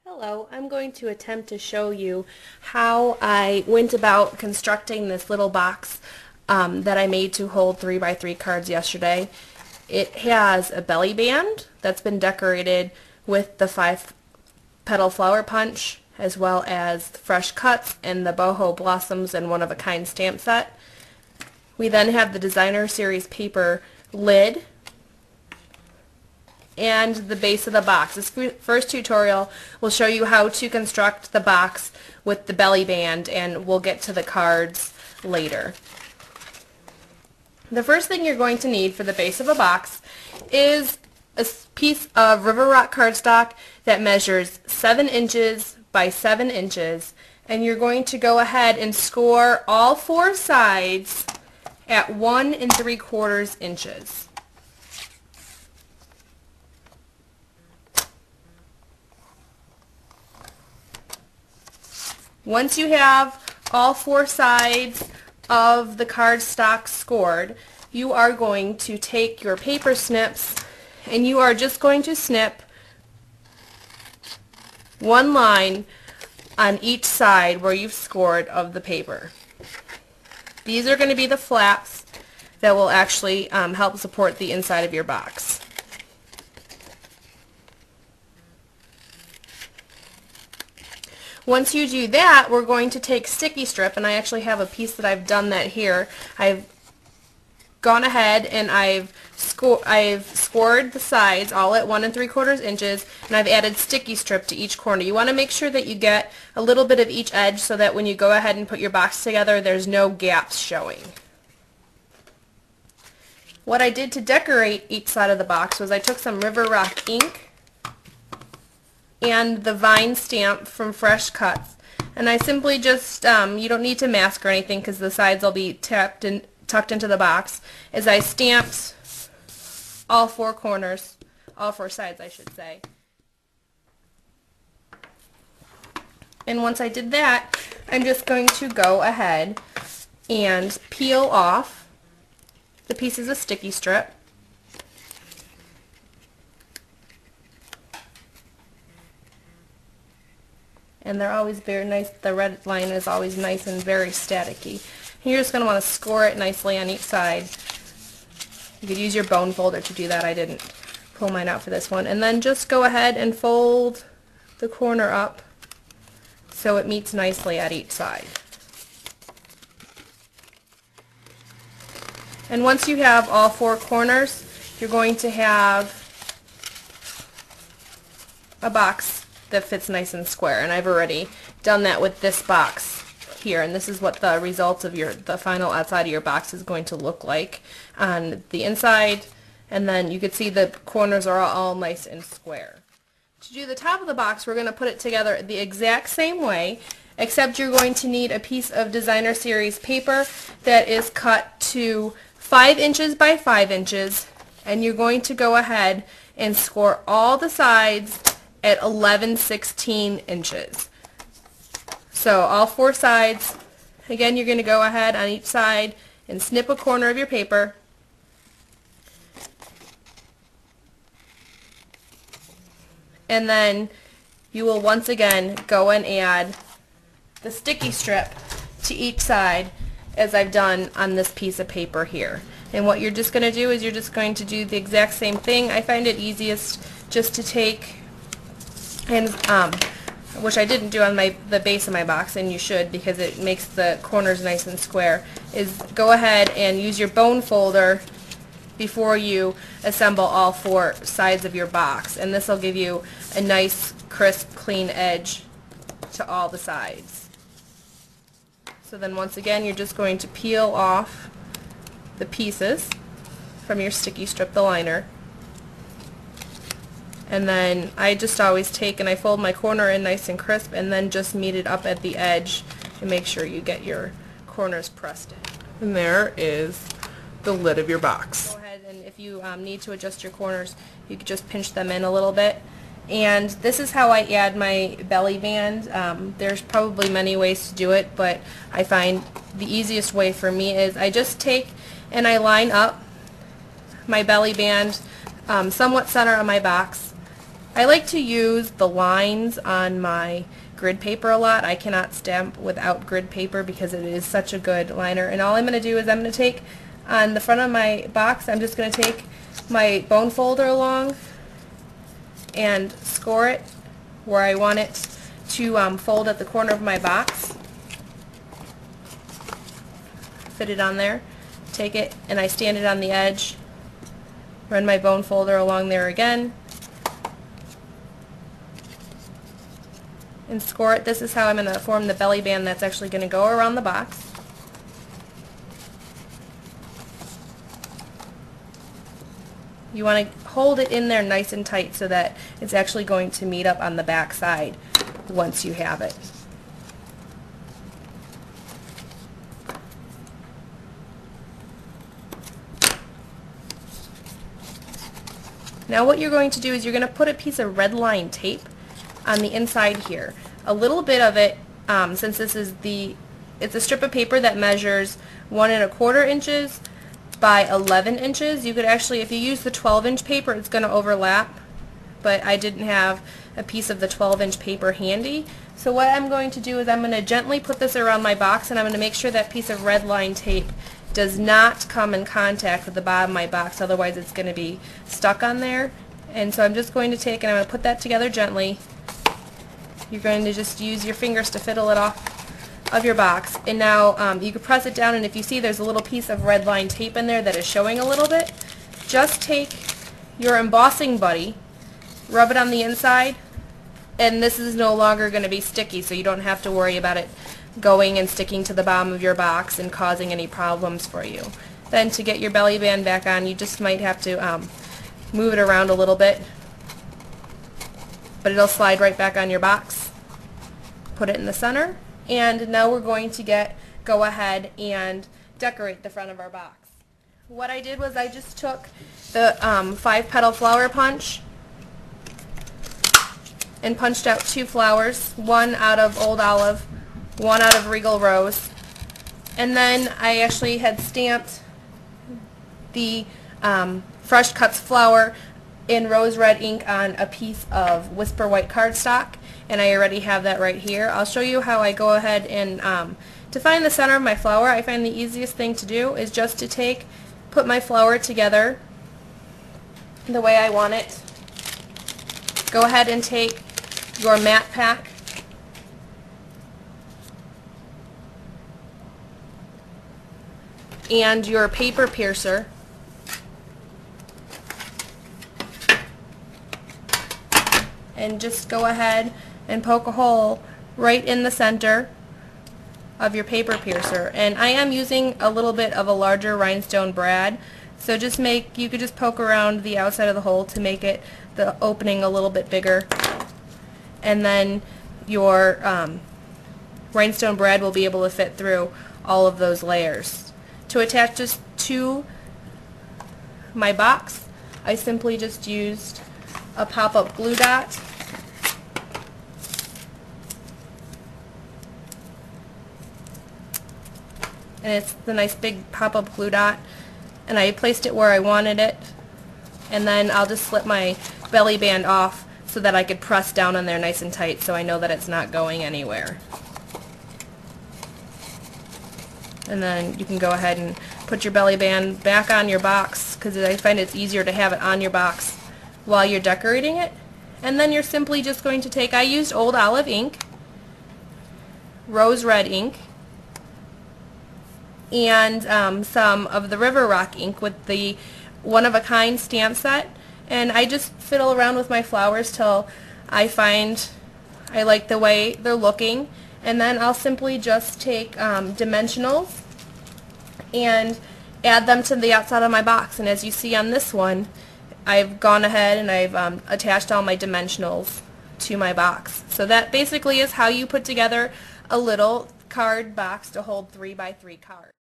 Hello, I'm going to attempt to show you how I went about constructing this little box that I made to hold 3x3 cards yesterday. It has a belly band that's been decorated with the 5-petal flower punch, as well as fresh cuts and the boho blossoms and one-of-a-kind stamp set. We then have the designer series paper lid and the base of the box. This first tutorial will show you how to construct the box with the belly band, and we'll get to the cards later. The first thing you're going to need for the base of a box is a piece of River Rock cardstock that measures 7 inches by 7 inches, and you're going to go ahead and score all 4 sides at 1 3/4 inches. Once you have all 4 sides of the cardstock scored, you are going to take your paper snips and you are just going to snip one line on each side where you've scored of the paper. These are going to be the flaps that will actually help support the inside of your box. Once you do that, we're going to take sticky strip, and I actually have a piece that I've done that here. I've gone ahead and I've scored the sides all at 1 3/4 inches, and I've added sticky strip to each corner. You want to make sure that you get a little bit of each edge so that when you go ahead and put your box together, there's no gaps showing. What I did to decorate each side of the box was I took some River Rock ink and the vine stamp from Fresh Cuts, and I simply just, you don't need to mask or anything because the sides will be tucked into the box, as I stamped all 4 corners, all 4 sides I should say. And once I did that, I'm just going to go ahead and peel off the pieces of sticky strip. And they're always very nice. The red line is always nice and very staticky. You're just going to want to score it nicely on each side. You could use your bone folder to do that. I didn't pull mine out for this one. And then just go ahead and fold the corner up so it meets nicely at each side. And once you have all 4 corners, you're going to have a box that fits nice and square, and I've already done that with this box here, and this is what the result of the final outside of your box is going to look like on the inside. And then you can see the corners are all nice and square. To do the top of the box, we're going to put it together the exact same way, except you're going to need a piece of designer series paper that is cut to 5 inches by 5 inches, and you're going to go ahead and score all the sides at 11/16 inches. So all 4 sides, again, you're going to go ahead on each side and snip a corner of your paper. And then you will once again go and add the sticky strip to each side, as I've done on this piece of paper here. And what you're just going to do is you're just going to do the exact same thing. I find it easiest just to take, and which I didn't do on the base of my box, and you should because it makes the corners nice and square, is go ahead and use your bone folder before you assemble all 4 sides of your box, and this will give you a nice crisp clean edge to all the sides. So then once again you're just going to peel off the pieces from your sticky strip, the liner. And then I just always take and I fold my corner in nice and crisp, and then just meet it up at the edge and make sure you get your corners pressed in. And there is the lid of your box. Go ahead, and if you need to adjust your corners, you could just pinch them in a little bit. And this is how I add my belly band. There's probably many ways to do it, but I find the easiest way for me is I just take and I line up my belly band somewhat center on my box, I like to use the lines on my grid paper a lot. I cannot stamp without grid paper because it is such a good liner. And all I'm going to do is I'm going to take on the front of my box, I'm just going to take my bone folder along and score it where I want it to fold at the corner of my box. Fit it on there. Take it and I stand it on the edge. Run my bone folder along there again. And score it. This is how I'm going to form the belly band that's actually going to go around the box. You want to hold it in there nice and tight so that it's actually going to meet up on the back side once you have it. Now what you're going to do is you're going to put a piece of red line tape on the inside here. A little bit of it, since this is it's a strip of paper that measures 1 1/4 inches by 11 inches. You could actually, if you use the 12-inch paper, it's going to overlap, but I didn't have a piece of the 12-inch paper handy. So what I'm going to do is I'm going to gently put this around my box, and I'm going to make sure that piece of red line tape does not come in contact with the bottom of my box, otherwise it's going to be stuck on there. And so I'm just going to take and I'm going to put that together gently. You're going to just use your fingers to fiddle it off of your box. And now you can press it down, and if you see there's a little piece of red line tape in there that is showing a little bit, just take your embossing buddy, rub it on the inside, and this is no longer going to be sticky, so you don't have to worry about it going and sticking to the bottom of your box and causing any problems for you. Then to get your belly band back on, you just might have to move it around a little bit, but it'll slide right back on your box. Put it in the center, and now we're going to go ahead and decorate the front of our box. What I did was I just took the 5-petal flower punch and punched out 2 flowers, one out of Old Olive, one out of Regal Rose, and then I actually had stamped the Fresh Cuts flower in rose red ink on a piece of Whisper White cardstock, and I already have that right here. I'll show you how I go ahead and to find the center of my flower. I find the easiest thing to do is just to put my flower together the way I want it. Go ahead and take your matte pack and your paper piercer, and just go ahead and poke a hole right in the center of your paper piercer. And I am using a little bit of a larger rhinestone brad, so you could just poke around the outside of the hole to make the opening a little bit bigger, and then your rhinestone brad will be able to fit through all of those layers. To attach this to my box, I simply just used a pop-up glue dot, and it's the nice big pop-up glue dot, and I placed it where I wanted it, and then I'll just slip my belly band off so that I could press down on there nice and tight so I know that it's not going anywhere. And then you can go ahead and put your belly band back on your box, because I find it's easier to have it on your box while you're decorating it. And then you're simply just going to take, I used Old Olive ink, rose red ink, and some of the River Rock ink with the one-of-a-kind stamp set, and I just fiddle around with my flowers till I find I like the way they're looking, and then I'll simply just take dimensionals and add them to the outside of my box. And as you see on this one, I've gone ahead and I've attached all my dimensionals to my box. So that basically is how you put together a little card box to hold 3 by 3 cards.